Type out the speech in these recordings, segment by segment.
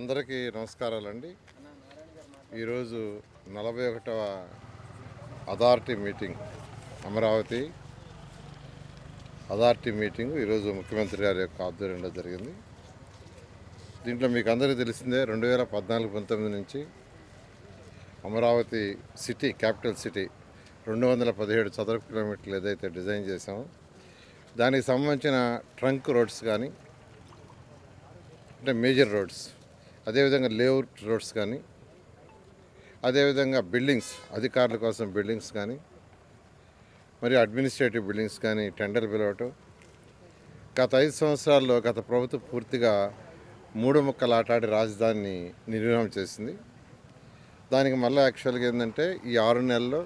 అందరికీ నమస్కారాలండి. ఈరోజు 41వ authority meeting, Amaravati authority meeting ఈరోజు ముఖ్యమంత్రి గారి యొక్క ఆధ్వర్యంలో జరిగింది. దీంట్లో మీకు అందరికీ తెలిసిందే 2014-19 నుంచి అమరావతి సిటీ, క్యాపిటల్ సిటీ 217 చదరపు కిలోమీటర్లు ఏదైతే డిజైన్ చేసామో దానికి సంబంధించిన ట్రంక్ రోడ్స్ కానీ, అంటే మేజర్ రోడ్స్, అదేవిధంగా లేఅవుట్ రోడ్స్ కానీ, అదేవిధంగా బిల్డింగ్స్, అధికారుల కోసం బిల్డింగ్స్ కానీ, మరియు అడ్మినిస్ట్రేటివ్ బిల్డింగ్స్ కానీ టెండర్ పిలవటం. గత 5 సంవత్సరాల్లో గత ప్రభుత్వం పూర్తిగా 3 ముక్కలు ఆటాడి రాజధానిని నిర్వహణ చేసింది. దానికి మళ్ళీ యాక్చువల్గా ఏంటంటే ఈ 6 నెలల్లో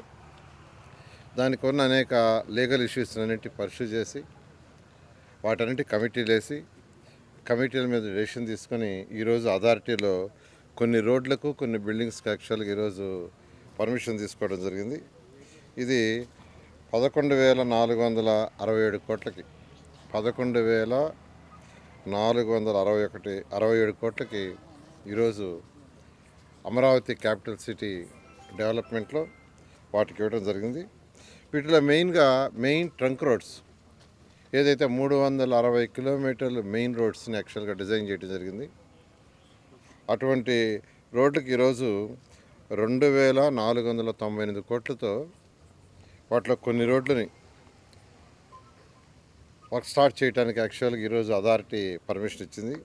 దానికి ఉన్న అనేక లీగల్ ఇష్యూస్ అన్నింటి పరిశీలి చేసి వాటన్నింటి కమిటీలు వేసి కమిటీల మీద డెసిషన్ తీసుకొని ఈరోజు అథారిటీలో కొన్ని రోడ్లకు, కొన్ని బిల్డింగ్స్కి యాక్చువల్గా ఈరోజు పర్మిషన్ తీసుకోవడం జరిగింది. ఇది 11,467 కోట్లకి 11,467 కోట్లకి ఈరోజు అమరావతి క్యాపిటల్ సిటీ డెవలప్మెంట్లో వాటికి ఇవ్వడం జరిగింది. వీటిలో మెయిన్ ట్రంక్ రోడ్స్ ఏదైతే 360 కిలోమీటర్లు మెయిన్ రోడ్స్ని యాక్చువల్గా డిజైన్ చేయడం జరిగింది. అటువంటి రోడ్లకి ఈరోజు 2,498 కోట్లతో వాటిలో కొన్ని రోడ్లని వర్క్ స్టార్ట్ చేయడానికి యాక్చువల్గా ఈరోజు అథారిటీ పర్మిషన్ ఇచ్చింది.